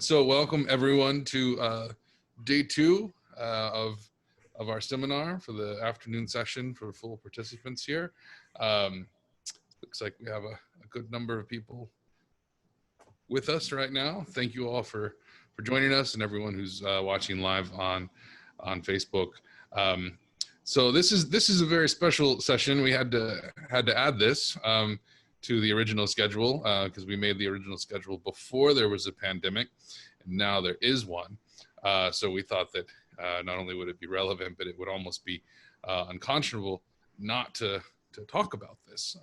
So welcome everyone to day two of our seminar for the afternoon session for full participants here. Um, Looks like we have a good number of people with us right now. Thank you all for joining us and everyone who's watching live on Facebook. Um, so this is a very special session. We had to add this to the original schedule because we made the original schedule before there was a pandemic, and now there is one. So we thought that not only would it be relevant, but it would almost be unconscionable not to talk about this.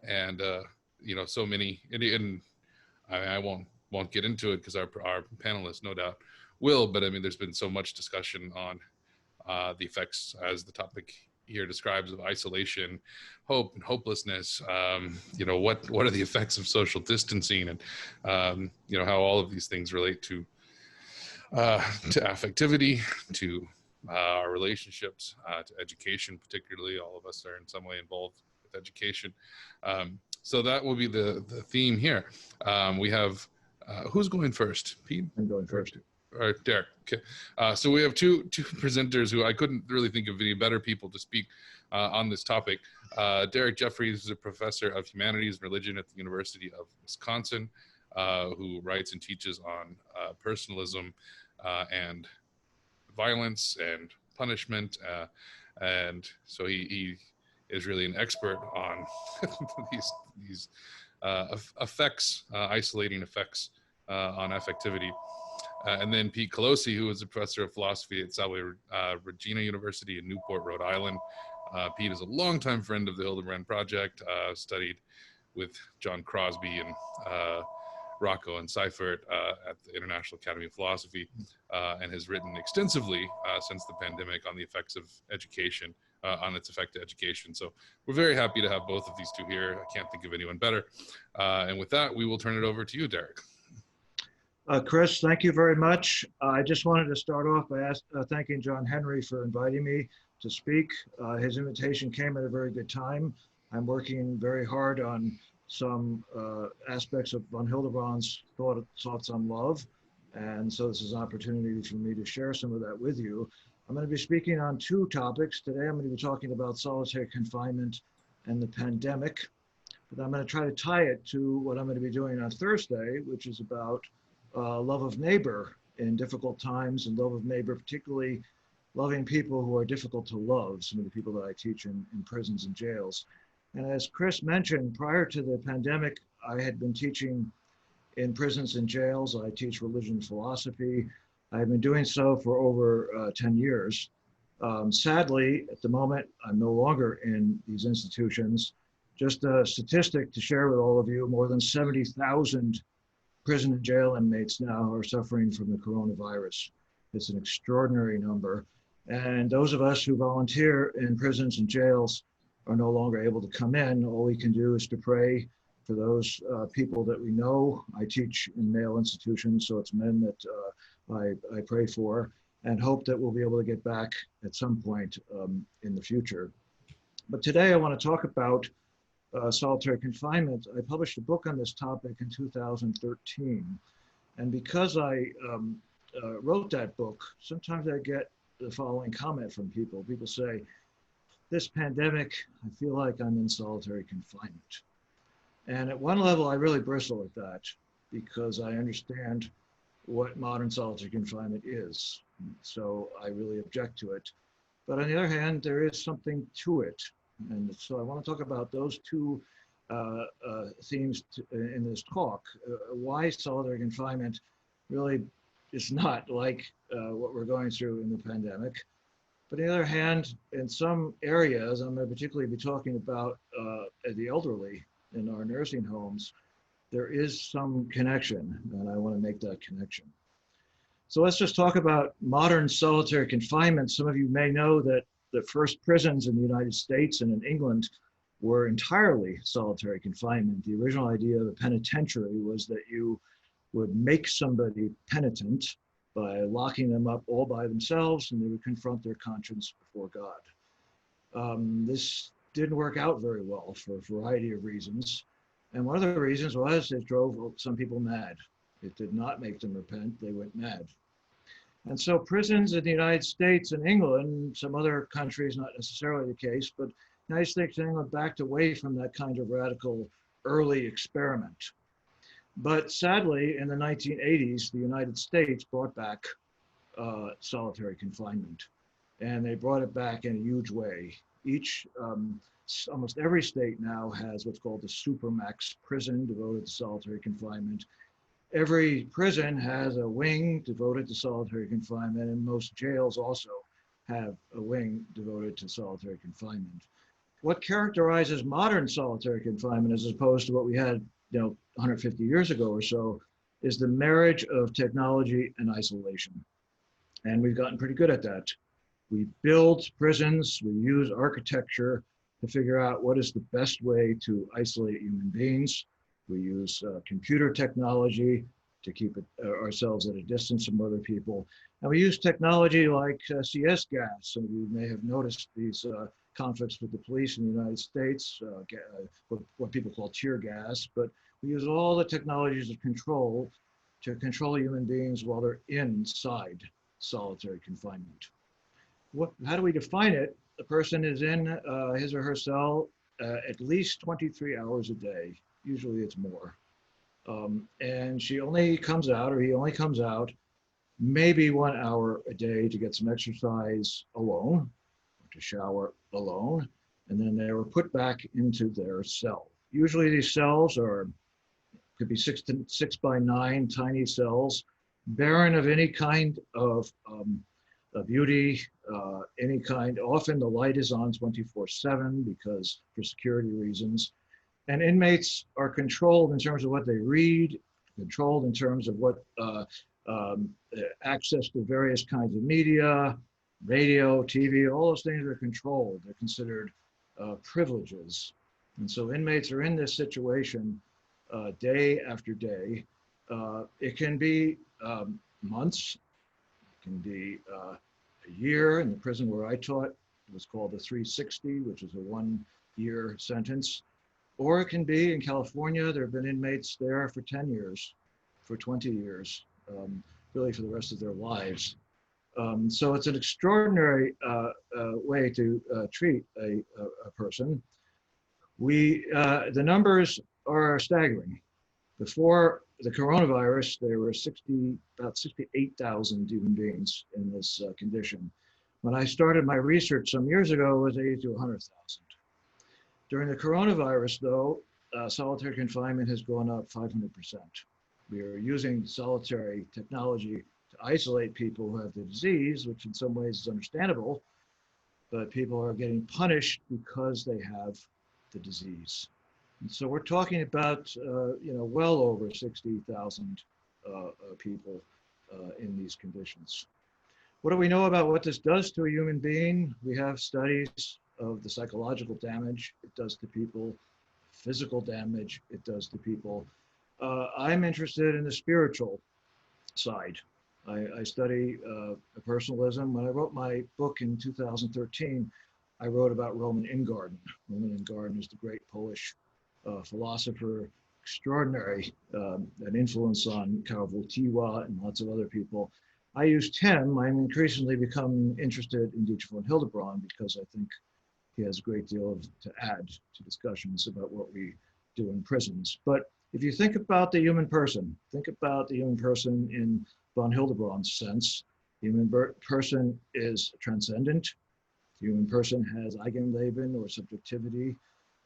And so many, and I won't get into it because our panelists no doubt will. But I mean, there's been so much discussion on the effects, as the topic here describes, of isolation, hope, and hopelessness. What are the effects of social distancing, and how all of these things relate to affectivity, to our relationships, to education, particularly. All of us are in some way involved with education. So that will be the theme here. We have, who's going first? Pete? I'm going first. All right, Derek. Okay. So we have two presenters who I couldn't really think of any better people to speak on this topic. Derek Jeffries is a professor of humanities and religion at the University of Wisconsin, who writes and teaches on personalism and violence and punishment. And so he is really an expert on these effects, isolating effects on affectivity. And then Pete Colosi, who is a professor of philosophy at Salve Regina University in Newport, Rhode Island. Pete is a longtime friend of the Hildebrand Project, studied with John Crosby and Rocco and Seifert at the International Academy of Philosophy, and has written extensively since the pandemic on the effects of education, on its effect to education. So we're very happy to have both of these two here. I can't think of anyone better. And with that, we will turn it over to you, Derek. Chris, thank you very much. I just wanted to start off by thanking John Henry for inviting me to speak. His invitation came at a very good time. I'm working very hard on some aspects of von Hildebrand's thoughts on love. And so this is an opportunity for me to share some of that with you. I'm going to be speaking on two topics. Today, I'm going to be talking about solitary confinement and the pandemic. But I'm going to try to tie it to what I'm going to be doing on Thursday, which is about love of neighbor in difficult times, and love of neighbor, particularly loving people who are difficult to love, some of the people that I teach in prisons and jails. And as Chris mentioned, prior to the pandemic, I had been teaching in prisons and jails. I teach religion and philosophy. I've been doing so for over 10 years. Sadly, at the moment, I'm no longer in these institutions. Just a statistic to share with all of you, more than 70,000 prison and jail inmates now are suffering from the coronavirus. It's an extraordinary number. And those of us who volunteer in prisons and jails are no longer able to come in. All we can do is to pray for those people that we know. I teach in male institutions, so it's men that I pray for, and hope that we'll be able to get back at some point in the future. But today I want to talk about solitary confinement. I published a book on this topic in 2013. And because I wrote that book, sometimes I get the following comment from people. People say, this pandemic, I feel like I'm in solitary confinement. And at one level, I really bristle at that because I understand what modern solitary confinement is. So I really object to it. But on the other hand, there is something to it. And so I want to talk about those two themes in this talk. Why solitary confinement really is not like what we're going through in the pandemic. But on the other hand, in some areas, I'm going to particularly be talking about the elderly in our nursing homes, there is some connection, and I want to make that connection. So let's just talk about modern solitary confinement. Some of you may know that the first prisons in the United States and in England were entirely solitary confinement. The original idea of a penitentiary was that you would make somebody penitent by locking them up all by themselves, and they would confront their conscience before God. This didn't work out very well for a variety of reasons. And one of the reasons was it drove some people mad. It did not make them repent. They went mad. And so prisons in the United States and England, some other countries, not necessarily the case, but the United States and England backed away from that kind of radical early experiment. But sadly, in the 1980s, the United States brought back solitary confinement. And they brought it back in a huge way. Almost every state now has what's called the supermax prison devoted to solitary confinement. Every prison has a wing devoted to solitary confinement, and most jails also have a wing devoted to solitary confinement. What characterizes modern solitary confinement, as opposed to what we had, 150 years ago or so, is the marriage of technology and isolation. And we've gotten pretty good at that. We build prisons, we use architecture to figure out what is the best way to isolate human beings. We use computer technology to keep ourselves at a distance from other people. And we use technology like CS gas. Some of you may have noticed these conflicts with the police in the United States, what people call tear gas, but we use all the technologies of control to control human beings while they're inside solitary confinement. How do we define it? The person is in his or her cell at least 23 hours a day. Usually it's more. And she only comes out, or he only comes out, maybe 1 hour a day to get some exercise alone, or to shower alone, and then they were put back into their cell. Usually these cells could be 6x9 tiny cells, barren of any kind of beauty, any kind. Often the light is on 24/7 because for security reasons. And inmates are controlled in terms of what they read, controlled in terms of what access to various kinds of media, radio, TV, all those things are controlled. They're considered privileges. And so inmates are in this situation day after day. It can be months, it can be a year. In the prison where I taught, it was called the 360, which is a 1-year sentence. Or it can be in California, there have been inmates there for 10 years, for 20 years, really for the rest of their lives. So it's an extraordinary way to treat a person. The numbers are staggering. Before the coronavirus, there were about 68,000 human beings in this condition. When I started my research some years ago, it was 80 to 100,000. During the coronavirus, though, solitary confinement has gone up 500%. We are using solitary technology to isolate people who have the disease, which in some ways is understandable, but people are getting punished because they have the disease. And so we're talking about, well over 60,000 people in these conditions. What do we know about what this does to a human being? We have studies of the psychological damage it does to people, physical damage it does to people. I'm interested in the spiritual side. I study personalism. When I wrote my book in 2013, I wrote about Roman Ingarden. Roman Ingarden is the great Polish philosopher, extraordinary, an influence on Karol Wojtyła and lots of other people. I used him. I'm increasingly becoming interested in Dietrich von Hildebrand because I think he has a great deal to add to discussions about what we do in prisons. But if you think about the human person, think about the human person in von Hildebrand's sense. The human person is transcendent. The human person has Eigenleben or subjectivity.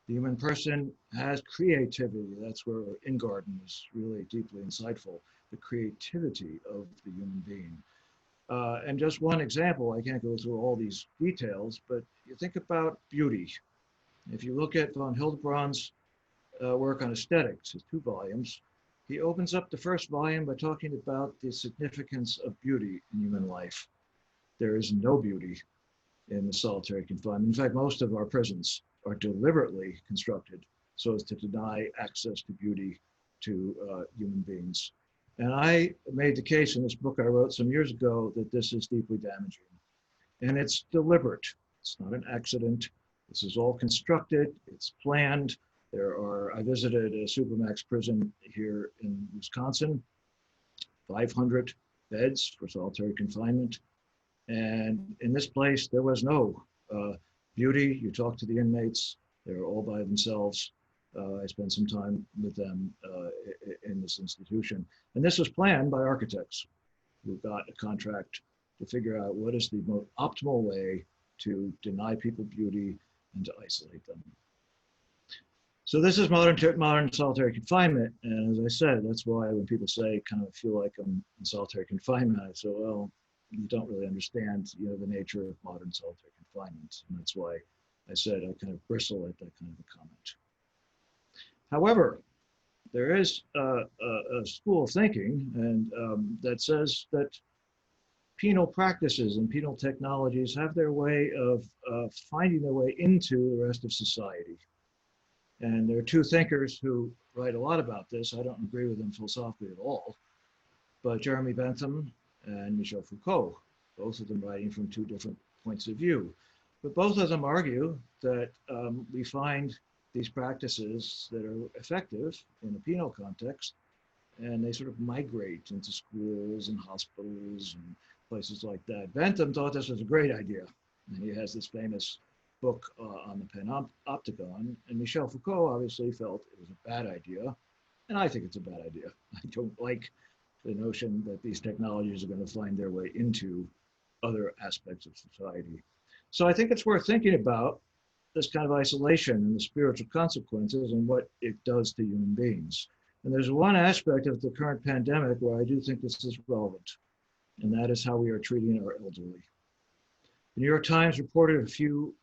The human person has creativity. That's where Ingarden is really deeply insightful, the creativity of the human being. And just one example, I can't go through all these details, but you think about beauty. If you look at von Hildebrand's work on aesthetics, his 2 volumes, he opens up the first volume by talking about the significance of beauty in human life. There is no beauty in the solitary confinement. In fact, most of our prisons are deliberately constructed so as to deny access to beauty to human beings. And I made the case in this book I wrote some years ago that this is deeply damaging. And it's deliberate. It's not an accident. This is all constructed. It's planned. I visited a supermax prison here in Wisconsin. 500 beds for solitary confinement. And in this place, there was no beauty. You talk to the inmates, they're all by themselves. I spent some time with them in this institution. And this was planned by architects who got a contract to figure out what is the most optimal way to deny people beauty and to isolate them. So this is modern solitary confinement. And as I said, that's why when people say, kind of feel like I'm in solitary confinement, I say, well, you don't really understand, the nature of modern solitary confinement. And that's why I said I kind of bristle at that kind of a comment. However, there is a school of thinking and that says that penal practices and penal technologies have their way of finding their way into the rest of society. And there are two thinkers who write a lot about this. I don't agree with them philosophically at all, but Jeremy Bentham and Michel Foucault, both of them writing from two different points of view. But both of them argue that we find these practices that are effective in a penal context, and they sort of migrate into schools and hospitals and places like that. Bentham thought this was a great idea, and he has this famous book on the panopticon, and Michel Foucault obviously felt it was a bad idea, and I think it's a bad idea. I don't like the notion that these technologies are going to find their way into other aspects of society. So I think it's worth thinking about this kind of isolation and the spiritual consequences and what it does to human beings. And there's one aspect of the current pandemic where I do think this is relevant, and that is how we are treating our elderly. The New York Times reported a few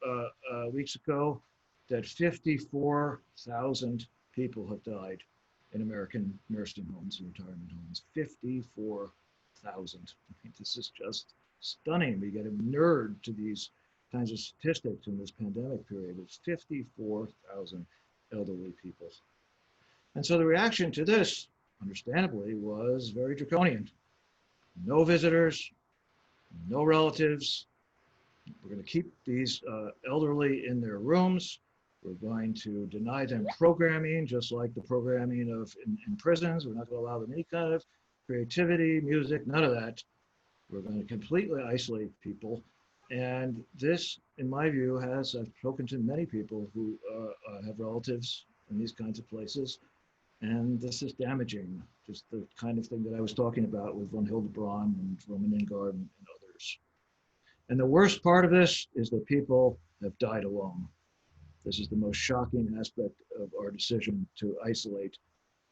weeks ago that 54,000 people have died in American nursing homes and retirement homes. 54,000. I mean, this is just stunning. We get a nerd to these kinds of statistics in this pandemic period. It's 54,000 elderly people. And so the reaction to this, understandably, was very draconian. No visitors, no relatives. We're going to keep these elderly in their rooms. We're going to deny them programming, just like the programming of in prisons. We're not going to allow them any kind of creativity, music, none of that. We're going to completely isolate people. And this, in my view, I've spoken to many people who have relatives in these kinds of places. And this is damaging, just the kind of thing that I was talking about with von Hildebrand and Roman Ingard and others. And the worst part of this is that people have died alone. This is the most shocking aspect of our decision to isolate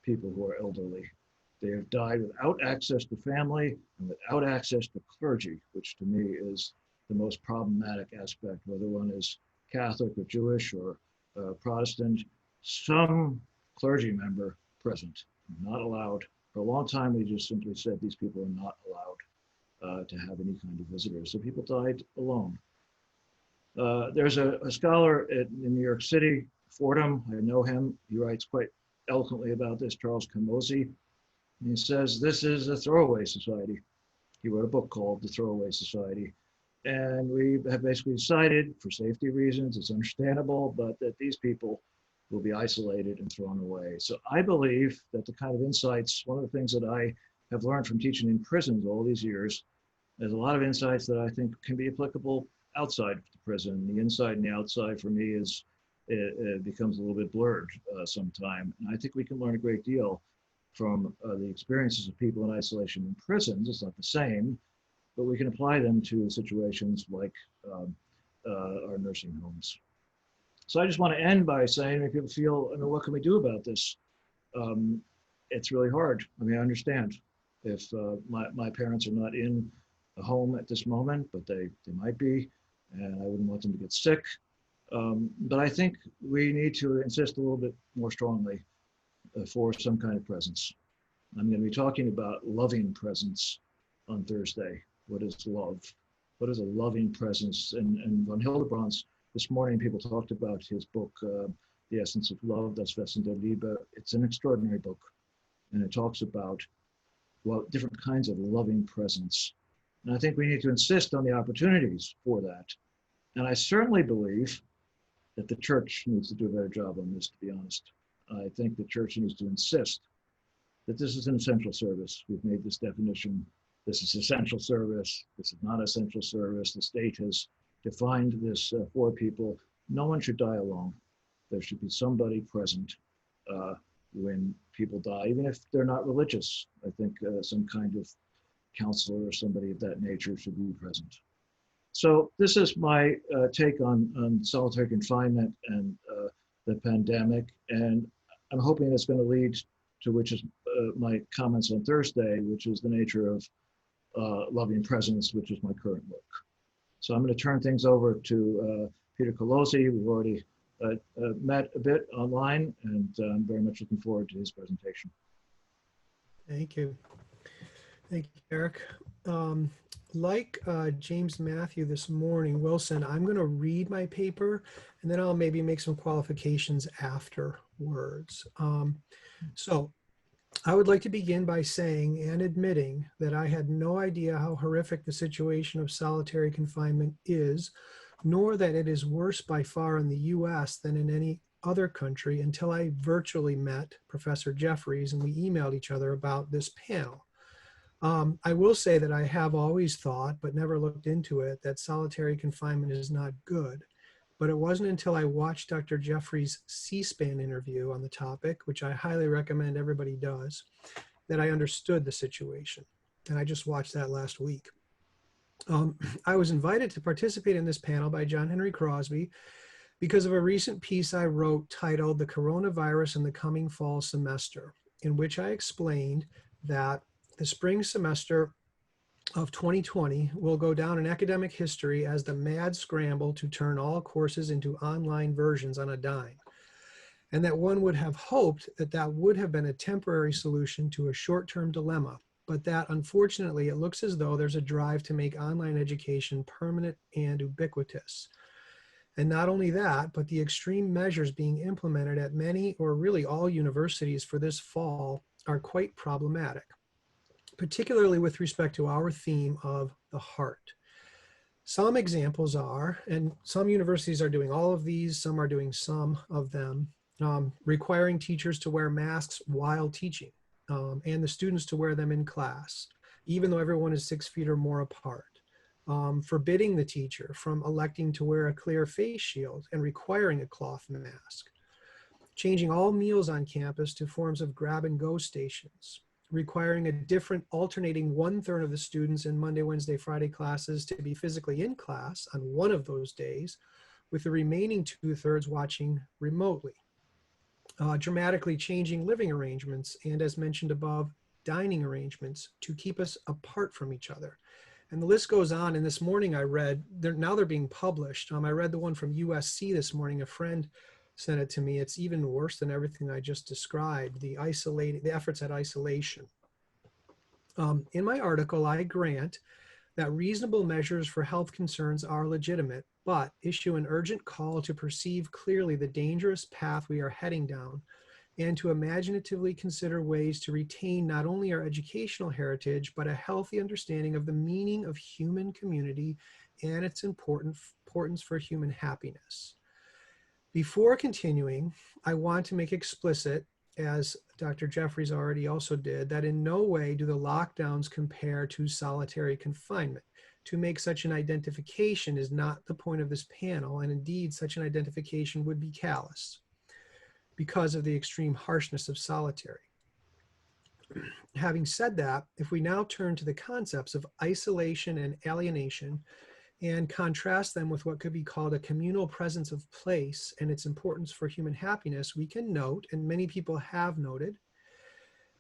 people who are elderly. They have died without access to family and without access to clergy, which to me is the most problematic aspect, whether one is Catholic or Jewish or Protestant, some clergy member present, not allowed. For a long time, we just simply said these people are not allowed to have any kind of visitors. So people died alone. There's a scholar in New York City, Fordham, I know him. He writes quite eloquently about this, Charles Colosi. And he says, this is a throwaway society. He wrote a book called The Throwaway Society. And we have basically decided, for safety reasons, it's understandable, but that these people will be isolated and thrown away. So I believe that the kind of insights, one of the things that I have learned from teaching in prisons all these years, there's a lot of insights that I think can be applicable outside of the prison. The inside and the outside for me it becomes a little bit blurred sometime. And I think we can learn a great deal from the experiences of people in isolation in prisons. It's not the same, but we can apply them to situations like our nursing homes. So I just want to end by saying, if people feel, I mean, what can we do about this? It's really hard. I mean, I understand if my parents are not in a home at this moment, but they might be, and I wouldn't want them to get sick. But I think we need to insist a little bit more strongly for some kind of presence. I'm going to be talking about loving presence on Thursday. What is love? What is a loving presence? And von Hildebrand's, this morning people talked about his book, The Essence of Love, Das Wesen der Liebe. It's an extraordinary book. And it talks about, well, different kinds of loving presence. And I think we need to insist on the opportunities for that. And I certainly believe that the church needs to do a better job on this, to be honest. I think the church needs to insist that this is an essential service. We've made this definition. This is essential service. This is not essential service. The state has defined this for people. No one should die alone. There should be somebody present when people die, even if they're not religious. I think some kind of counselor or somebody of that nature should be present. So this is my take on solitary confinement and the pandemic. And I'm hoping it's going to lead to which is my comments on Thursday, which is the nature of loving presence, which is my current work. So I'm going to turn things over to Peter Colosi. We've already met a bit online, and I'm very much looking forward to his presentation. Thank you. Thank you, Eric. Like James Matthew this morning, Wilson, I'm going to read my paper, and then I'll maybe make some qualifications afterwards. So I would like to begin by saying and admitting that I had no idea how horrific the situation of solitary confinement is, nor that it is worse by far in the US than in any other country until I virtually met Professor Jeffries and we emailed each other about this panel. I will say that I have always thought, but never looked into it, that solitary confinement is not good. But it wasn't until I watched Dr. Jeffries' C-SPAN interview on the topic, which I highly recommend everybody does, that I understood the situation. And I just watched that last week. I was invited to participate in this panel by John Henry Crosby because of a recent piece I wrote titled "The Coronavirus and the Coming Fall Semester," in which I explained that the spring semester of 2020 will go down in academic history as the mad scramble to turn all courses into online versions on a dime. And that one would have hoped that that would have been a temporary solution to a short-term dilemma, but that unfortunately it looks as though there's a drive to make online education permanent and ubiquitous. And not only that, but the extreme measures being implemented at many or really all universities for this fall are quite problematic, particularly with respect to our theme of the heart. Some examples are, and some universities are doing all of these, some are doing some of them, requiring teachers to wear masks while teaching, and the students to wear them in class, even though everyone is 6 feet or more apart. Forbidding the teacher from electing to wear a clear face shield and requiring a cloth mask. Changing all meals on campus to forms of grab-and-go stations. Requiring a different alternating 1/3 of the students in Monday, Wednesday, Friday classes to be physically in class on one of those days, with the remaining 2/3 watching remotely. Dramatically changing living arrangements and, as mentioned above, dining arrangements to keep us apart from each other. And the list goes on. And this morning I read, now they're being published. I read the one from USC this morning. A friend sent it to me. It's even worse than everything I just described, the efforts at isolation. In my article, I grant that reasonable measures for health concerns are legitimate, but issue an urgent call to perceive clearly the dangerous path we are heading down and to imaginatively consider ways to retain not only our educational heritage, but a healthy understanding of the meaning of human community and its importance for human happiness. Before continuing, I want to make explicit, as Dr. Jeffries already also did, that in no way do the lockdowns compare to solitary confinement. To make such an identification is not the point of this panel, and indeed such an identification would be callous because of the extreme harshness of solitary. Having said that, if we now turn to the concepts of isolation and alienation, and contrast them with what could be called a communal presence of place and its importance for human happiness, we can note, and many people have noted,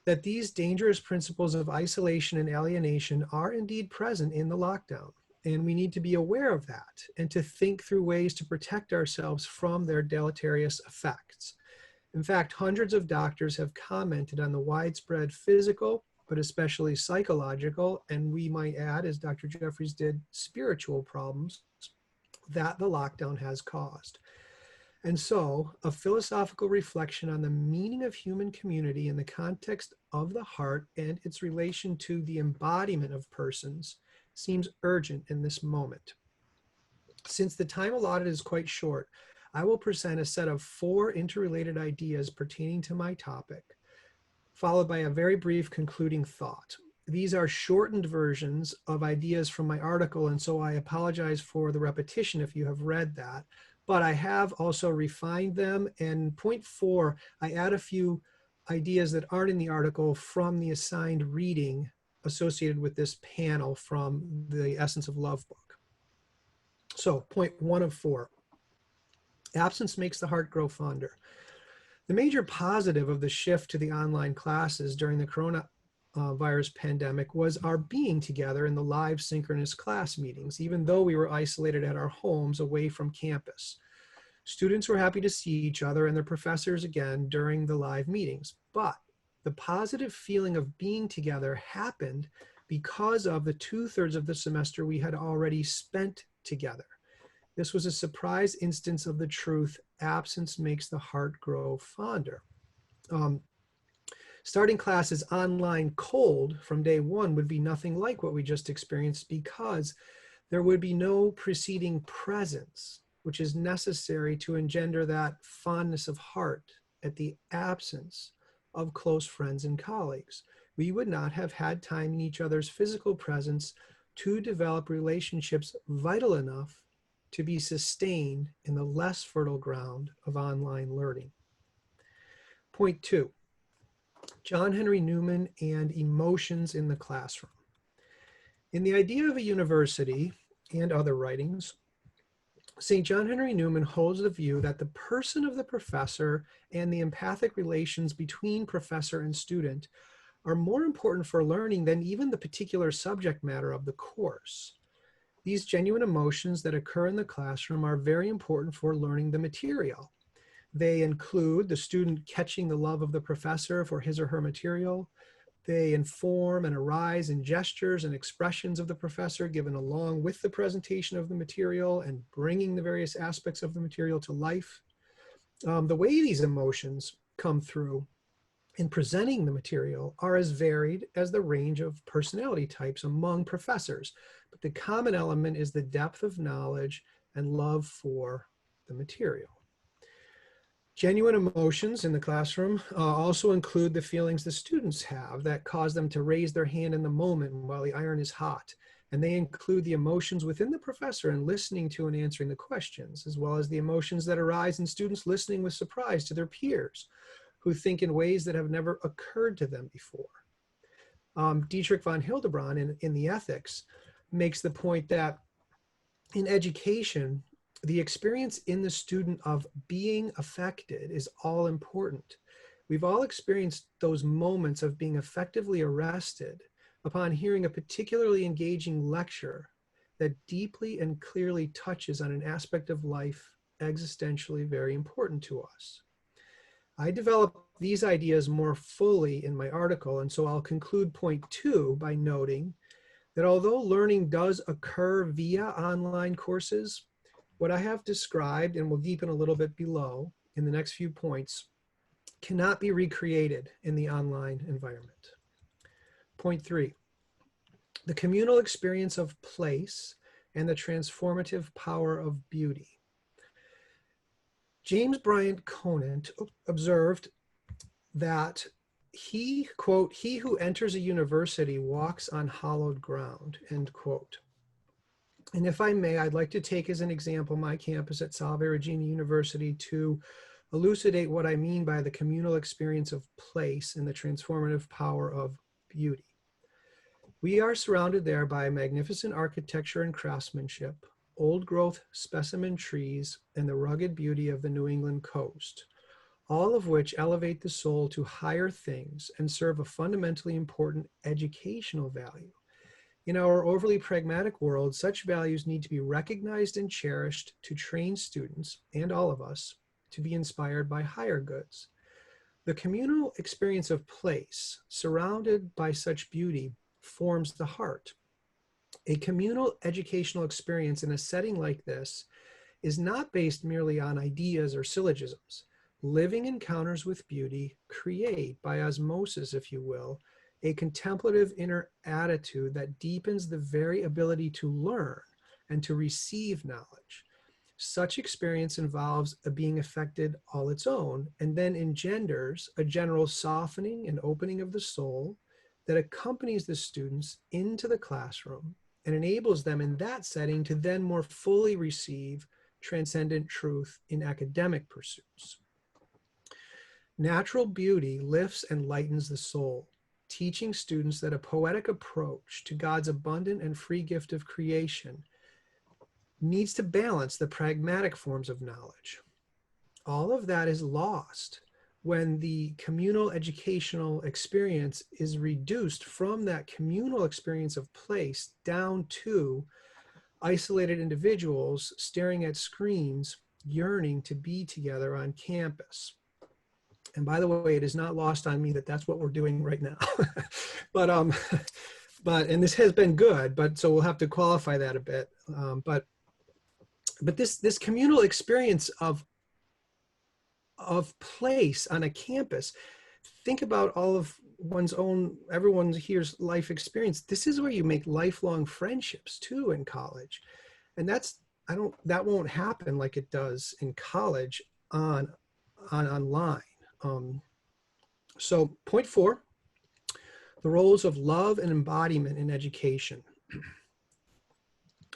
that these dangerous principles of isolation and alienation are indeed present in the lockdown. And we need to be aware of that and to think through ways to protect ourselves from their deleterious effects. In fact, hundreds of doctors have commented on the widespread physical, but especially psychological, and we might add, as Dr. Jeffries did, spiritual problems that the lockdown has caused. And so, a philosophical reflection on the meaning of human community in the context of the heart and its relation to the embodiment of persons seems urgent in this moment. Since the time allotted is quite short, I will present a set of 4 interrelated ideas pertaining to my topic. followed by a very brief concluding thought. These are shortened versions of ideas from my article, and so I apologize for the repetition if you have read that. But I have also refined them. And point 4, I add a few ideas that aren't in the article from the assigned reading associated with this panel from the Essence of Love book. So point 1 of 4, absence makes the heart grow fonder. The major positive of the shift to the online classes during the coronavirus pandemic was our being together in the live synchronous class meetings, even though we were isolated at our homes away from campus. Students were happy to see each other and their professors again during the live meetings, but the positive feeling of being together happened because of the 2/3 of the semester we had already spent together. This was a surprise instance of the truth, absence makes the heart grow fonder. Starting classes online cold from day 1 would be nothing like what we just experienced, because there would be no preceding presence, which is necessary to engender that fondness of heart at the absence of close friends and colleagues. We would not have had time in each other's physical presence to develop relationships vital enough to be sustained in the less fertile ground of online learning. Point 2, John Henry Newman and emotions in the classroom. In The Idea of a University and other writings, St. John Henry Newman holds the view that the person of the professor and the empathic relations between professor and student are more important for learning than even the particular subject matter of the course. These genuine emotions that occur in the classroom are very important for learning the material. They include the student catching the love of the professor for his or her material. They inform and arise in gestures and expressions of the professor given along with the presentation of the material and bringing the various aspects of the material to life. The way these emotions come through in presenting the material are as varied as the range of personality types among professors, but the common element is the depth of knowledge and love for the material. Genuine emotions in the classroom also include the feelings the students have that cause them to raise their hand in the moment while the iron is hot. And they include the emotions within the professor in listening to and answering the questions, as well as the emotions that arise in students listening with surprise to their peers who think in ways that have never occurred to them before. Dietrich von Hildebrand in the Ethics makes the point that in education, the experience in the student of being affected is all important. We've all experienced those moments of being effectively arrested upon hearing a particularly engaging lecture that deeply and clearly touches on an aspect of life existentially very important to us. I develop these ideas more fully in my article, and so I'll conclude point 2 by noting that although learning does occur via online courses, what I have described, and will deepen a little bit below in the next few points, cannot be recreated in the online environment. Point 3, the communal experience of place and the transformative power of beauty. James Bryant Conant observed that he, quote, "he who enters a university walks on hallowed ground," end quote. And if I may, I'd like to take as an example my campus at Salve Regina University to elucidate what I mean by the communal experience of place and the transformative power of beauty. We are surrounded there by magnificent architecture and craftsmanship, old growth specimen trees, and the rugged beauty of the New England coast, all of which elevate the soul to higher things and serve a fundamentally important educational value. In our overly pragmatic world, such values need to be recognized and cherished to train students, and all of us, to be inspired by higher goods. The communal experience of place, surrounded by such beauty, forms the heart. A communal educational experience in a setting like this is not based merely on ideas or syllogisms. Living encounters with beauty create, by osmosis, if you will, a contemplative inner attitude that deepens the very ability to learn and to receive knowledge. Such experience involves a being affected all its own, and then engenders a general softening and opening of the soul that accompanies the students into the classroom and enables them in that setting to then more fully receive transcendent truth in academic pursuits. Natural beauty lifts and lightens the soul, teaching students that a poetic approach to God's abundant and free gift of creation needs to balance the pragmatic forms of knowledge. All of that is lost when the communal educational experience is reduced from that communal experience of place down to isolated individuals staring at screens, yearning to be together on campus. And by the way, it is not lost on me that that's what we're doing right now. And this has been good, but so we'll have to qualify that a bit. But this communal experience of place on a campus, think about all of everyone here's life experience. This is where you make lifelong friendships too in college. And that won't happen like it does in college online. So point 4, the roles of love and embodiment in education.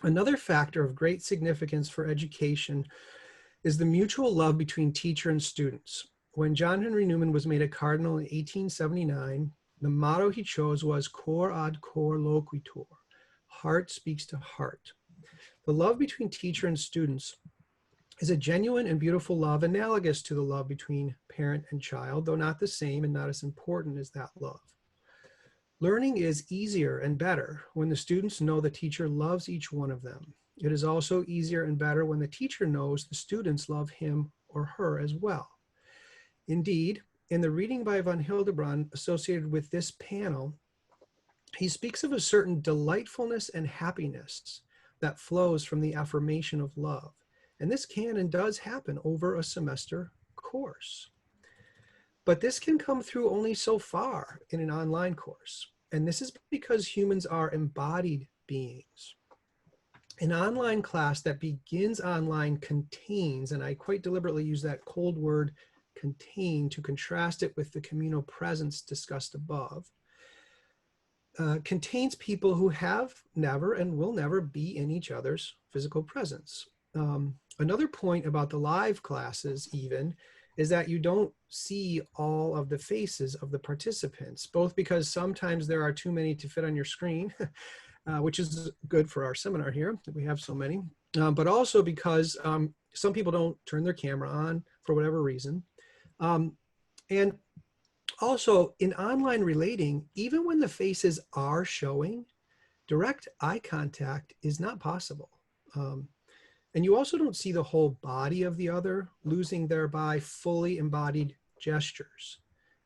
Another factor of great significance for education is the mutual love between teacher and students. When John Henry Newman was made a cardinal in 1879, the motto he chose was cor ad cor loquitur, heart speaks to heart. The love between teacher and students is a genuine and beautiful love analogous to the love between parent and child, though not the same and not as important as that love. Learning is easier and better when the students know the teacher loves each one of them. It is also easier and better when the teacher knows the students love him or her as well. Indeed, in the reading by von Hildebrand associated with this panel, he speaks of a certain delightfulness and happiness that flows from the affirmation of love. And this can and does happen over a semester course. But this can come through only so far in an online course. And this is because humans are embodied beings. An online class that begins online contains, and I quite deliberately use that cold word contain to contrast it with the communal presence discussed above, contains people who have never and will never be in each other's physical presence. Another point about the live classes even is that you don't see all of the faces of the participants, both because sometimes there are too many to fit on your screen, which is good for our seminar here, that we have so many, but also because some people don't turn their camera on for whatever reason. And also in online relating, even when the faces are showing, direct eye contact is not possible. And you also don't see the whole body of the other, losing thereby fully embodied gestures.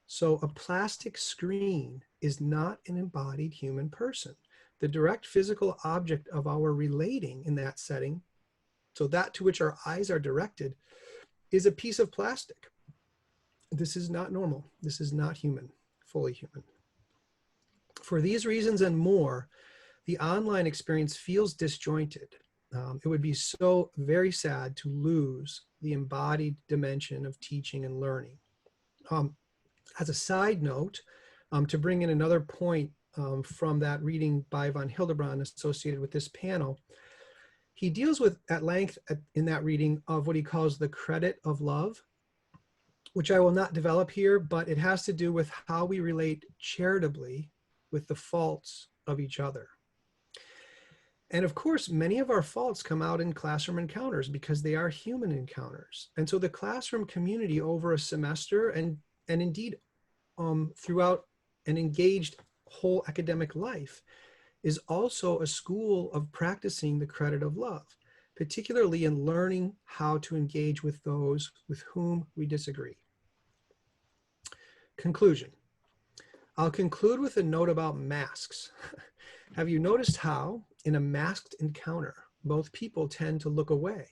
So a plastic screen is not an embodied human person. The direct physical object of our relating in that setting, so that to which our eyes are directed, is a piece of plastic. This is not normal. This is not human, fully human. For these reasons and more, the online experience feels disjointed. It would be so very sad to lose the embodied dimension of teaching and learning. As a side note, to bring in another point from that reading by von Hildebrand associated with this panel, he deals with at length in that reading of what he calls the credit of love, which I will not develop here, but it has to do with how we relate charitably with the faults of each other. And of course, many of our faults come out in classroom encounters because they are human encounters. And so the classroom community over a semester and indeed throughout an engaged whole academic life is also a school of practicing the credit of love, particularly in learning how to engage with those with whom we disagree. Conclusion. I'll conclude with a note about masks. Have you noticed how, in a masked encounter, both people tend to look away,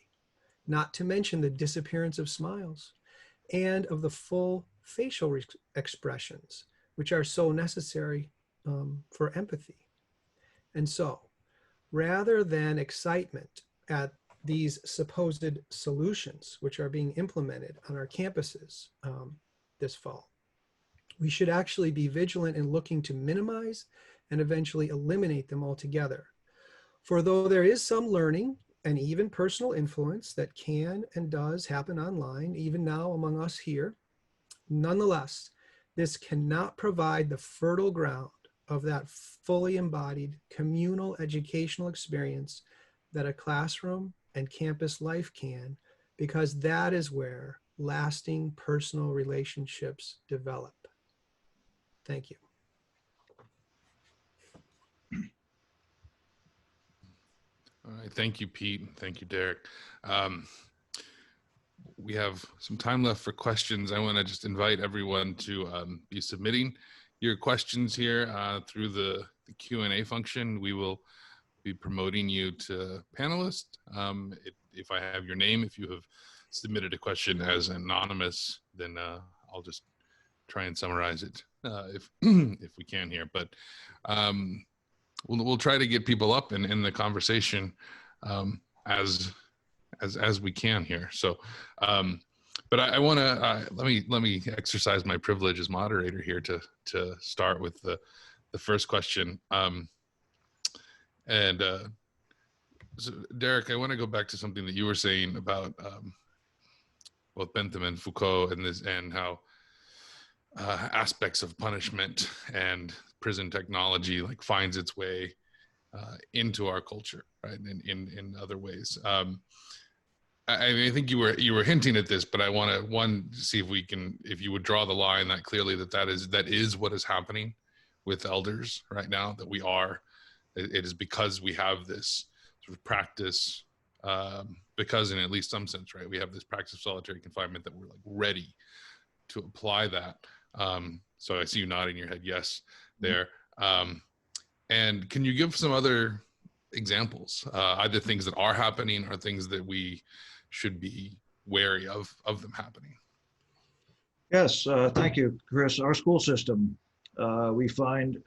not to mention the disappearance of smiles and of the full facial expressions, which are so necessary for empathy. And so, rather than excitement at these supposed solutions, which are being implemented on our campuses this fall. We should actually be vigilant in looking to minimize and eventually eliminate them altogether. For though there is some learning and even personal influence that can and does happen online, even now among us here, nonetheless, this cannot provide the fertile ground of that fully embodied communal educational experience that a classroom and campus life can, because that is where lasting personal relationships develop. Thank you. All right, thank you, Pete. Thank you, Derek. We have some time left for questions. I want to just invite everyone to be submitting your questions here through the Q&A function. We will be promoting you to panelist. If I have your name, if you have submitted a question as anonymous, then I'll just try and summarize it if we can here. But we'll try to get people up in the conversation as we can here. So, but I want to let me exercise my privilege as moderator here to start with the first question. So Derek, I want to go back to something that you were saying about both Bentham and Foucault and how aspects of punishment and prison technology like finds its way into our culture, right? In other ways. I think you were hinting at this, but I want to see if you would draw the line that clearly that is what is happening with elders right now, that it is because we have this sort of practice, because in at least some sense, right, we have this practice of solitary confinement that we're like ready to apply that. So I see you nodding your head yes there. And can you give some other examples, either things that are happening or things that we should be wary of them happening? Yes, thank you, Chris. Our school system, we find,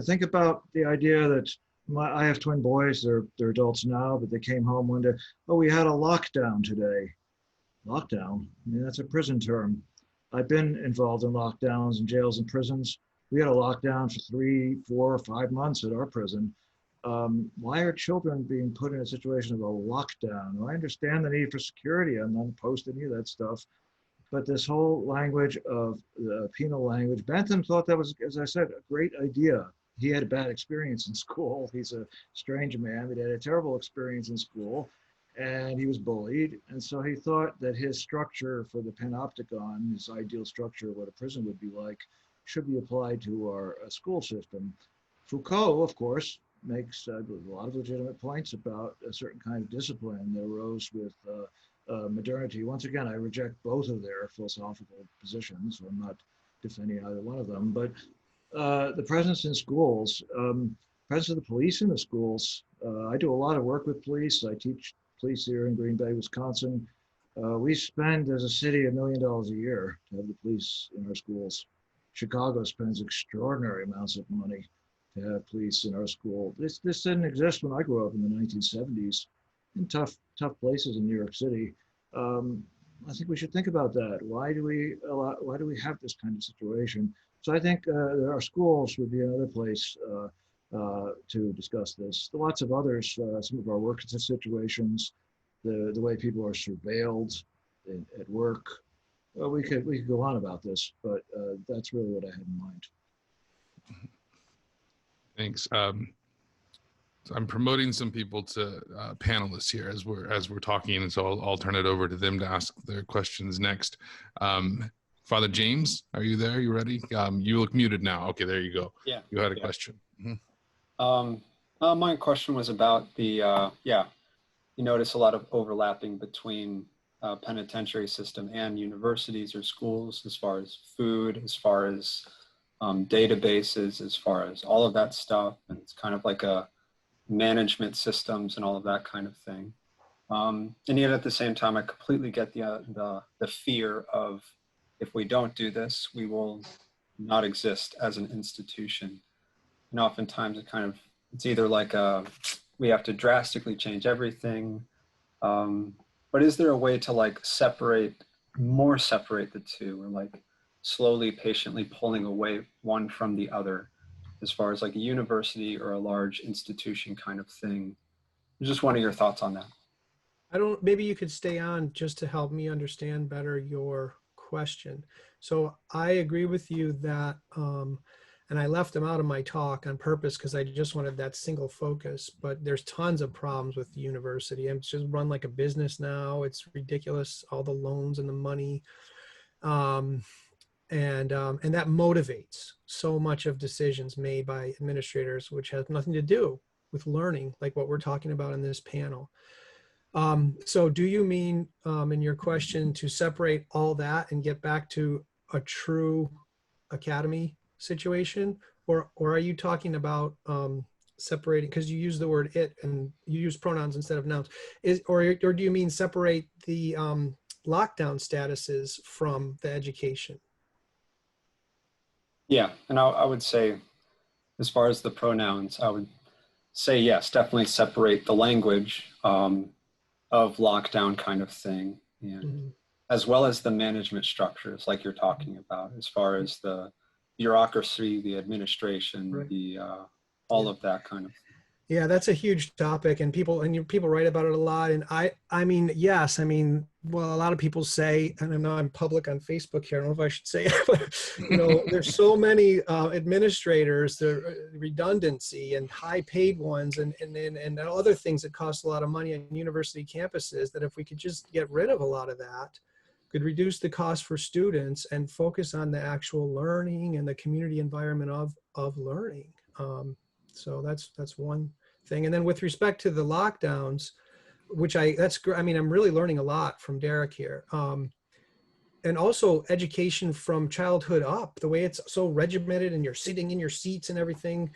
think about the idea that I have twin boys, they're adults now, but they came home one day, oh, we had a lockdown today. Lockdown? That's a prison term. I've been involved in lockdowns in jails and prisons. We had a lockdown for 3, 4, 5 months at our prison. Why are children being put in a situation of a lockdown? Well, I understand the need for security. I'm not opposed to any of that stuff. But this whole language of the penal language, Bentham thought that was, as I said, a great idea. He had a bad experience in school. He's a strange man, but he had a terrible experience in school, and he was bullied. And so he thought that his structure for the panopticon, his ideal structure of what a prison would be like, should be applied to our school system. Foucault, of course, makes a lot of legitimate points about a certain kind of discipline that arose with modernity. Once again, I reject both of their philosophical positions, so I'm not defending either one of them, but the presence in schools, presence of the police in the schools. I do a lot of work with police. I teach police here in Green Bay, Wisconsin. We spend as a city $1 million a year to have the police in our schools. Chicago spends extraordinary amounts of money to have police in our school. This didn't exist when I grew up in the 1970s in tough places in New York City. I think we should think about that. Why do we have this kind of situation? So I think our schools would be another place to discuss this. Lots of others, some of our work situations, the way people are surveilled at work. Well, we could go on about this, but that's really what I had in mind. Thanks. So I'm promoting some people to panelists here as we're talking, and so I'll turn it over to them to ask their questions next. Father James, are you there? You ready? You look muted now. Okay, there you go. Yeah. You had a question. My question was about the you notice a lot of overlapping between penitentiary system and universities or schools as far as food, as far as databases, as far as all of that stuff, and it's kind of like a management systems and all of that kind of thing. And yet at the same time, I completely get the fear of, if we don't do this, we will not exist as an institution. And oftentimes it's either like we have to drastically change everything, But is there a way to like separate the two, or like slowly, patiently pulling away one from the other, as far as like a university or a large institution kind of thing? Just wanting your thoughts on that. Maybe you could stay on just to help me understand better your question. So I agree with you that, and I left them out of my talk on purpose because I just wanted that single focus, but there's tons of problems with the university. It's just run like a business now. It's ridiculous, all the loans and the money. And that motivates so much of decisions made by administrators, which has nothing to do with learning, like what we're talking about in this panel. So do you mean in your question to separate all that and get back to a true academy situation? Or are you talking about separating, because you use the word it and you use pronouns instead of nouns, or do you mean separate the lockdown statuses from the education? Yeah, and I would say, as far as the pronouns, I would say yes, definitely separate the language of lockdown kind of thing, and as well as the management structures like you're talking about, as far as the bureaucracy, the administration, right. the all of that kind of thing. Yeah, that's a huge topic, and people write about it a lot. And I mean, yes, I mean, well, a lot of people say, and I know I'm public on Facebook here, I don't know if I should say it, but you know, there's so many administrators, the redundancy and high paid ones, and other things that cost a lot of money on university campuses, that if we could just get rid of a lot of that, could reduce the cost for students and focus on the actual learning and the community environment of learning. So that's one thing. And then with respect to the lockdowns, which I mean, I'm really learning a lot from Derek here. And also education from childhood up, the way it's so regimented and you're sitting in your seats and everything,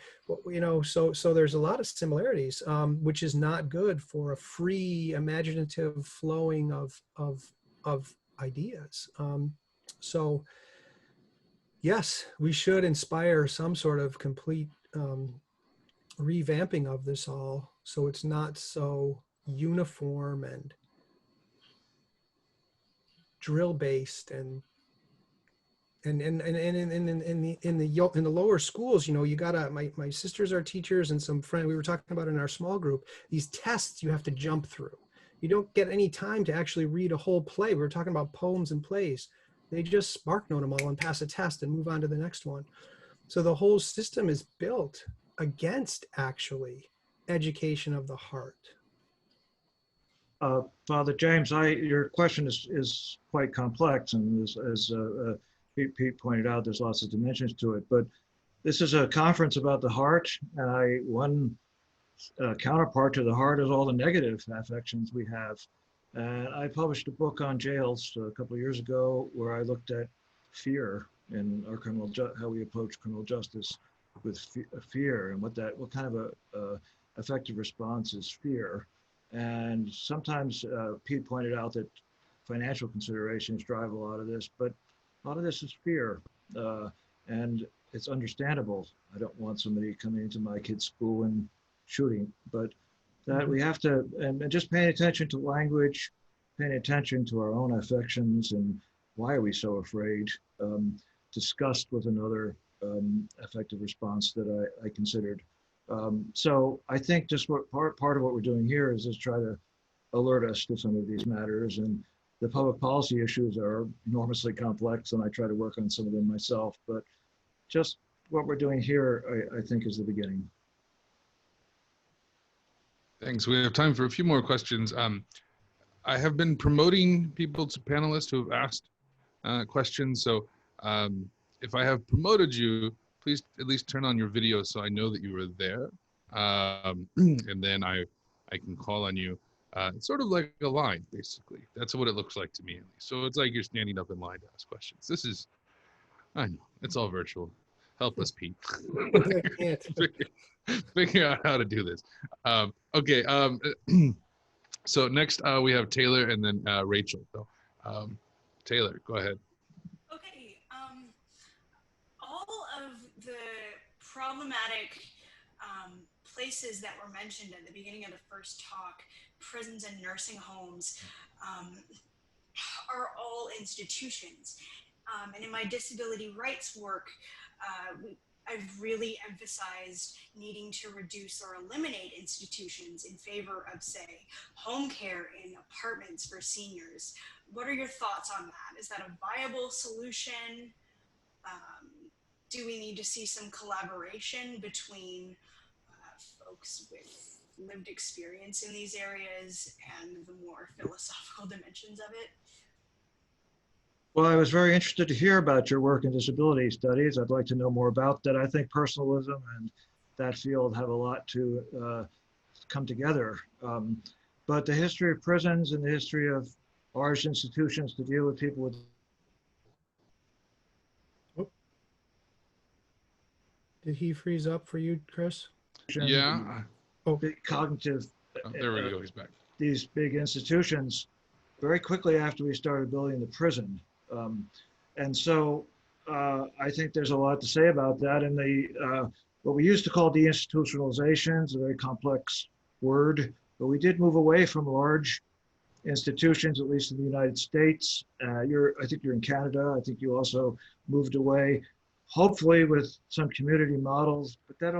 you know, so there's a lot of similarities, which is not good for a free, imaginative flowing of ideas. So yes, we should inspire some sort of complete revamping of this all, so it's not so uniform and drill based, and in the lower schools, you know, you gotta, my sisters are teachers, and some friend we were talking about in our small group, these tests you have to jump through. You don't get any time to actually read a whole play. We were talking about poems and plays. They just spark note them all and pass a test and move on to the next one. So the whole system is built against actually education of the heart. Father James, your question is quite complex, and as Pete pointed out, there's lots of dimensions to it. But this is a conference about the heart, and one counterpart to the heart is all the negative affections we have. And I published a book on jails a couple of years ago where I looked at fear in our how we approach criminal justice with fear, and what kind of a effective response is fear. And sometimes Pete pointed out that financial considerations drive a lot of this, but a lot of this is fear, and it's understandable. I don't want somebody coming into my kid's school and shooting, but that we have to, and just paying attention to language, paying attention to our own affections, and why are we so afraid, discussed with another effective response that I considered. So I think just part of what we're doing here is just try to alert us to some of these matters, and the public policy issues are enormously complex, and I try to work on some of them myself, but just what we're doing here, I think, is the beginning. Thanks. We have time for a few more questions. I have been promoting people to panelists who have asked questions. So if I have promoted you, please at least turn on your video so I know that you were there. And then I can call on you. It's sort of like a line, basically. That's what it looks like to me, at least. So it's like you're standing up in line to ask questions. This is, I know, it's all virtual. Help us, Pete. figure out how to do this. Okay. So next we have Taylor and then Rachel. So Taylor, go ahead. Okay. All of the problematic places that were mentioned at the beginning of the first talk prisons and nursing homes are all institutions. And in my disability rights work, I've really emphasized needing to reduce or eliminate institutions in favor of, say, home care in apartments for seniors. What are your thoughts on that? Is that a viable solution? Do we need to see some collaboration between folks with lived experience in these areas and the more philosophical dimensions of it? Well, I was very interested to hear about your work in disability studies. I'd like to know more about that. I think personalism and that field have a lot to come together. But the history of prisons and the history of large institutions to deal with people with Did he freeze up for you, Chris? Yeah. big cognitive, There we go. He's back. these big institutions very quickly after we started building the prison. And so I think there's a lot to say about that. And what we used to call deinstitutionalization is a very complex word, but we did move away from large institutions, at least in the United States. I think you're in Canada. I think you also moved away, hopefully with some community models, but that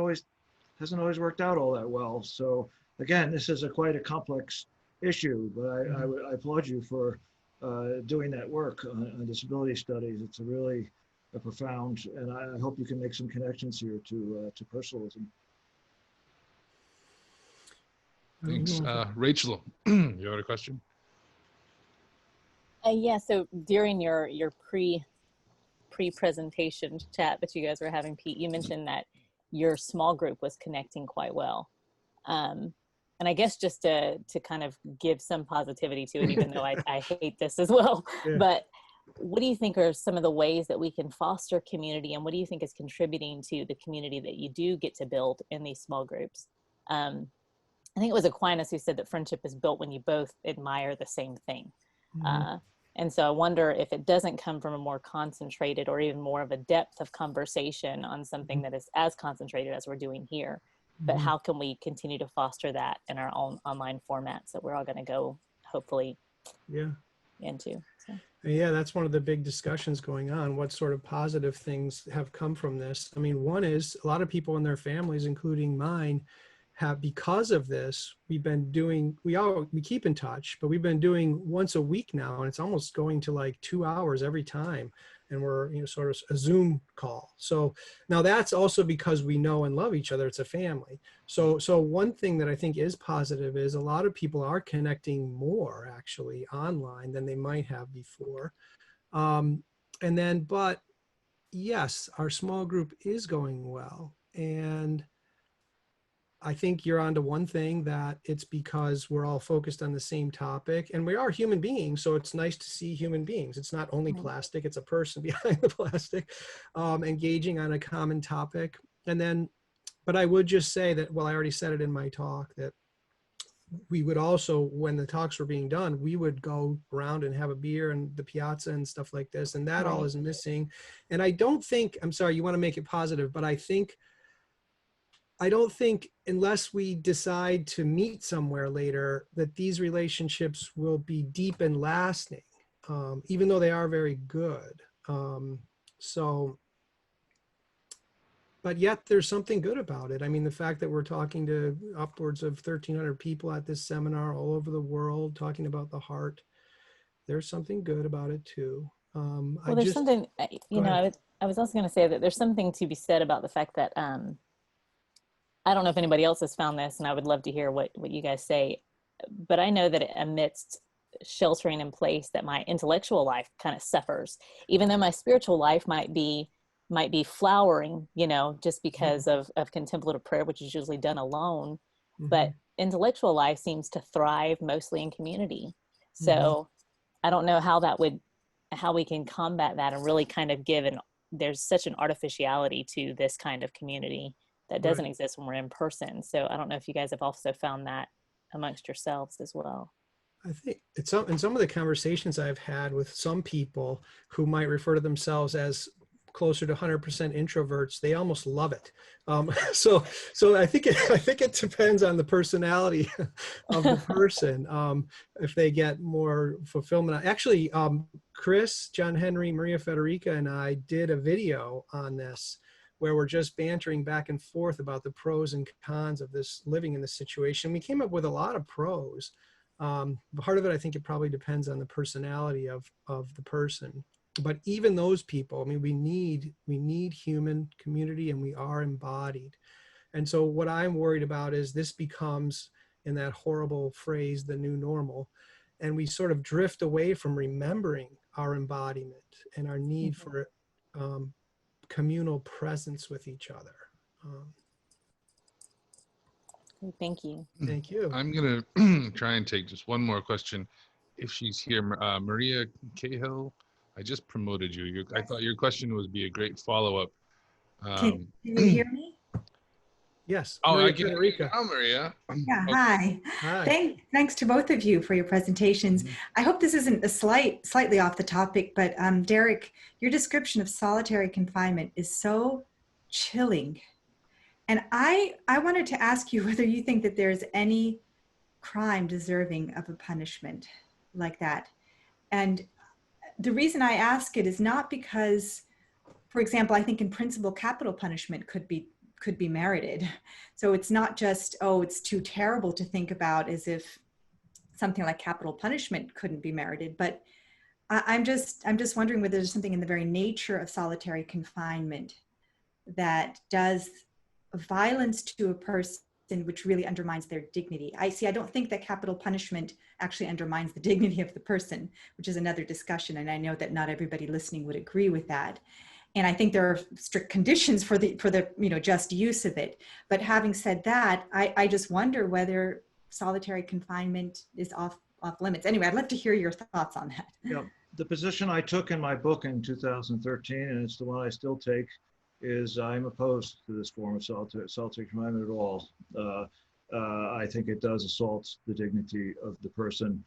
hasn't always worked out all that well. So again, this is quite a complex issue, but I applaud you for doing that work on disability studies. It's really a profound, and I hope you can make some connections here to personalism. Thanks. Rachel, you have a question? Yeah, so during your pre-presentation chat that you guys were having, Pete, you mentioned that your small group was connecting quite well. And I guess just to kind of give some positivity to it, even though I hate this as well, Yeah. But what do you think are some of the ways that we can foster community, and what do you think is contributing to the community that you do get to build in these small groups? I think it was Aquinas who said that friendship is built when you both admire the same thing. Mhm. And so I wonder if it doesn't come from a more concentrated or even more of a depth of conversation on something that is as concentrated as we're doing here. But how can we continue to foster that in our own online formats that we're all going to go hopefully into? So. Yeah, that's one of the big discussions going on. What sort of positive things have come from this? I mean, one is a lot of people in their families, including mine, have, because of this, we've been doing, we keep in touch, but we've been doing once a week now, and it's almost going to like 2 hours every time. And we're, sort of a Zoom call. So now that's also because we know and love each other. It's a family. So one thing that I think is positive is a lot of people are connecting more actually online than they might have before. But yes, our small group is going well. And I think you're onto one thing, that it's because we're all focused on the same topic, and we are human beings. So it's nice to see human beings. It's not only plastic, it's a person behind the plastic, engaging on a common topic. But I would just say that, well, I already said it in my talk, that we would also, when the talks were being done, we would go around and have a beer and the piazza and stuff like this. And that all is missing. And I don't think, I'm sorry, you want to make it positive, but I don't think unless we decide to meet somewhere later that these relationships will be deep and lasting, even though they are very good. But yet there's something good about it. I mean, the fact that we're talking to upwards of 1,300 people at this seminar all over the world, talking about the heart, there's something good about it too. Well, there's something, I was also going to say that there's something to be said about the fact that, I don't know if anybody else has found this, and I would love to hear what you guys say, but I know that amidst sheltering in place that my intellectual life kind of suffers, even though my spiritual life might be flowering, just because of contemplative prayer, which is usually done alone, but intellectual life seems to thrive mostly in community. So I don't know how we can combat that and really kind of there's such an artificiality to this kind of community that doesn't exist when we're in person. So I don't know if you guys have also found that amongst yourselves as well. I think in some of the conversations I've had with some people who might refer to themselves as closer to 100% introverts, they almost love it. So I think it depends on the personality of the person. If they get more fulfillment. Actually, Chris, John Henry, Maria Federica, and I did a video on this where we're just bantering back and forth about the pros and cons of this living in this situation. We came up with a lot of pros. Part of it, I think it probably depends on the personality of the person. But even those people, I mean, we need human community, and we are embodied. And so what I'm worried about is this becomes, in that horrible phrase, the new normal. And we sort of drift away from remembering our embodiment and our need for communal presence with each other. Thank you. Thank you. I'm going to try and take just one more question. If she's here, Maria Cahill, I just promoted you. I thought your question would be a great follow-up. Can you hear me? Yes. Oh, Maria I can hear you Federica. now, Maria. Yeah, Okay. hi. Thanks to both of you for your presentations. I hope this isn't a slightly off the topic, but Derek, your description of solitary confinement is so chilling. And I wanted to ask you whether you think that there's any crime deserving of a punishment like that. And the reason I ask it is not because, for example, I think in principle, capital punishment could be merited. So it's not just, oh, it's too terrible to think about as if something like capital punishment couldn't be merited. But I'm just wondering whether there's something in the very nature of solitary confinement that does violence to a person which really undermines their dignity. I don't think that capital punishment actually undermines the dignity of the person, which is another discussion. And I know that not everybody listening would agree with that. And I think there are strict conditions for the just use of it. But having said that, I just wonder whether solitary confinement is off limits. Anyway, I'd love to hear your thoughts on that. Yeah, the position I took in my book in 2013, and it's the one I still take, is I'm opposed to this form of solitary confinement at all. I think it does assault the dignity of the person.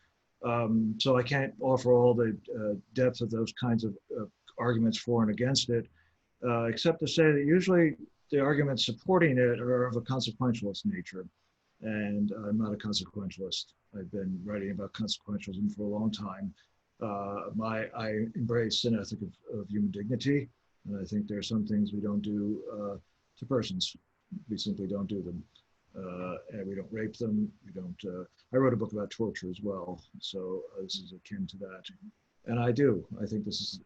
So I can't offer all the depth of those kinds of arguments for and against it, except to say that usually the arguments supporting it are of a consequentialist nature. And I'm not a consequentialist. I've been writing about consequentialism for a long time. I embrace an ethic of human dignity. And I think there are some things we don't do to persons. We simply don't do them. And we don't rape them. We don't. I wrote a book about torture as well. So this is akin to that. And I do. I think this is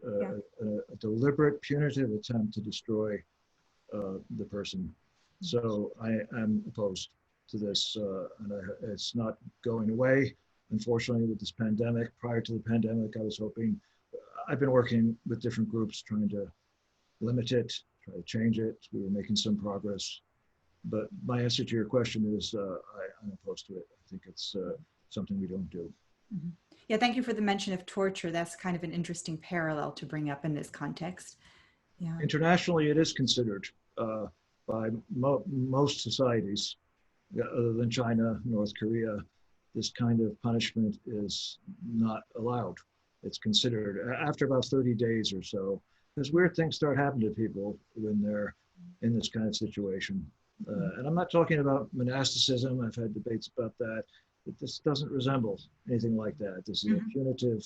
a deliberate, punitive attempt to destroy the person. So I am opposed to this. And it's not going away. Unfortunately, with this pandemic, prior to the pandemic, I was hoping, I've been working with different groups trying to limit it, try to change it. We were making some progress. But my answer to your question is I'm opposed to it. I think it's something we don't do. Mm-hmm. Yeah, thank you for the mention of torture. That's kind of an interesting parallel to bring up in this context. Yeah. Internationally, it is considered by most societies, other than China, North Korea. This kind of punishment is not allowed. It's considered after about 30 days or so. Because weird things start happening to people when they're in this kind of situation. And I'm not talking about monasticism. I've had debates about that. But this doesn't resemble anything like that. This is a punitive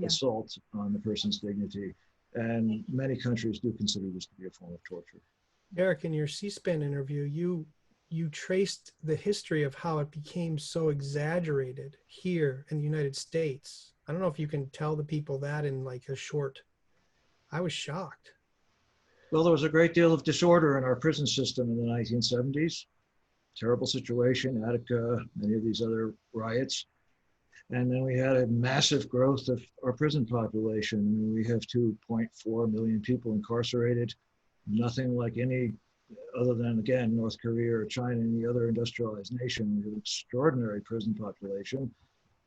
assault on the person's dignity. And many countries do consider this to be a form of torture. Eric, in your C-SPAN interview, you traced the history of how it became so exaggerated here in the United States. I don't know if you can tell the people that in like a short. I was shocked. Well, there was a great deal of disorder in our prison system in the 1970s. Terrible situation, Attica, many of these other riots. And then we had a massive growth of our prison population. I mean, we have 2.4 million people incarcerated, nothing like any other than, again, North Korea or China, any other industrialized nation. We have an extraordinary prison population,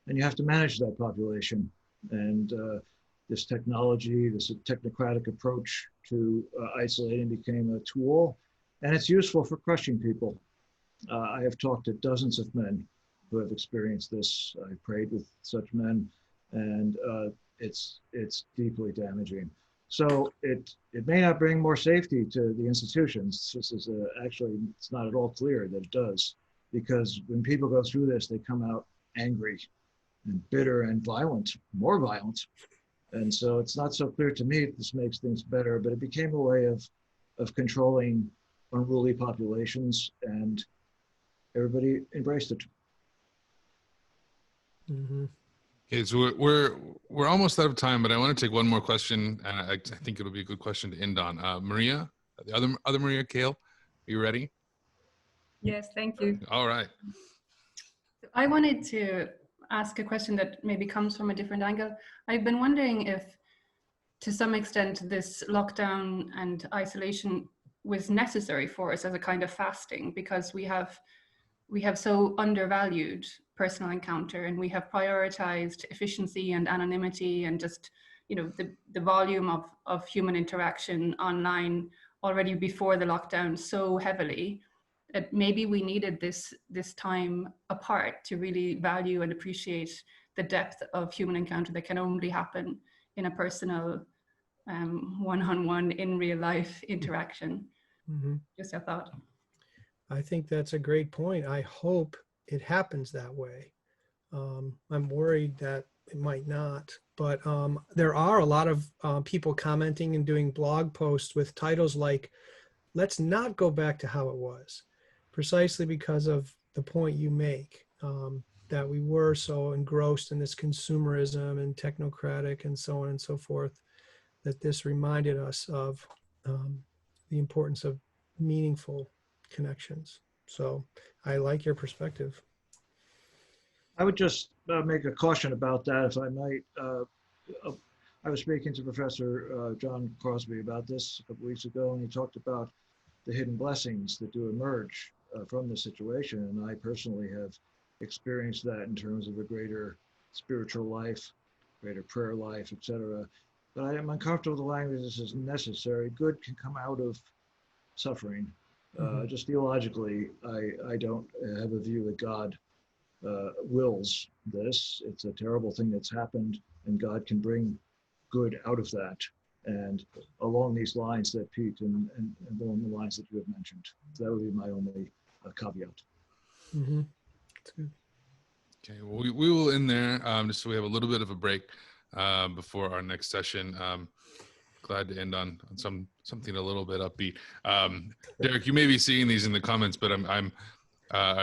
and you have to manage that population. And this technology, this technocratic approach to isolating became a tool, and it's useful for crushing people. I have talked to dozens of men who have experienced this. I prayed with such men, and it's deeply damaging. So it may not bring more safety to the institutions. This is actually, it's not at all clear that it does, because when people go through this, they come out angry and bitter and violent, more violent. And so it's not so clear to me if this makes things better, but it became a way of controlling unruly populations, and everybody embraced it. Mm-hmm. Okay, so we're almost out of time, but I want to take one more question, and I think it'll be a good question to end on. Maria, the other Maria, Kale, are you ready? Yes, thank you. All right. I wanted to ask a question that maybe comes from a different angle. I've been wondering if, to some extent, this lockdown and isolation was necessary for us as a kind of fasting, because we have so undervalued personal encounter, and we have prioritized efficiency and anonymity and just, you know, the volume of human interaction online already before the lockdown so heavily. Maybe we needed this time apart to really value and appreciate the depth of human encounter that can only happen in a personal, one-on-one, in real life interaction. Mm-hmm. Just a thought. I think that's a great point. I hope it happens that way. I'm worried that it might not, but there are a lot of people commenting and doing blog posts with titles like, "Let's not go back to how it was," precisely because of the point you make, that we were so engrossed in this consumerism and technocratic and so on and so forth, that this reminded us of the importance of meaningful connections. So I like your perspective. I would just make a caution about that, if I might. I was speaking to Professor John Crosby about this a couple weeks ago, and he talked about the hidden blessings that do emerge from the situation. And I personally have experienced that in terms of a greater spiritual life, greater prayer life, etc. But I am uncomfortable with the language this is necessary. Good can come out of suffering. Just theologically, I don't have a view that God wills this. It's a terrible thing that's happened, and God can bring good out of that. And along these lines that Pete and along the lines that you have mentioned. So that would be my only caveat. Mm-hmm. That's good. Okay, well, we will end there, just so we have a little bit of a break before our next session. Glad to end on something a little bit upbeat. Derek, you may be seeing these in the comments, but I'm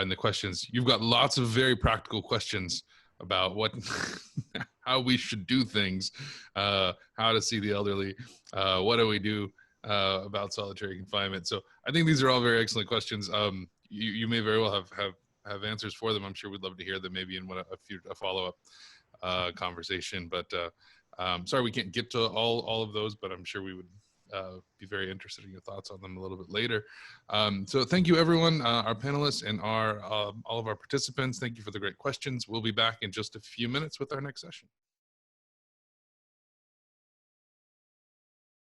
in the questions. You've got lots of very practical questions about how we should do things, how to see the elderly, what do we do about solitary confinement. So I think these are all very excellent questions. You may very well have answers for them. I'm sure we'd love to hear them maybe in a follow-up conversation. But sorry we can't get to all of those, but I'm sure we would be very interested in your thoughts on them a little bit later. So thank you, everyone, our panelists and all of our participants. Thank you for the great questions. We'll be back in just a few minutes with our next session.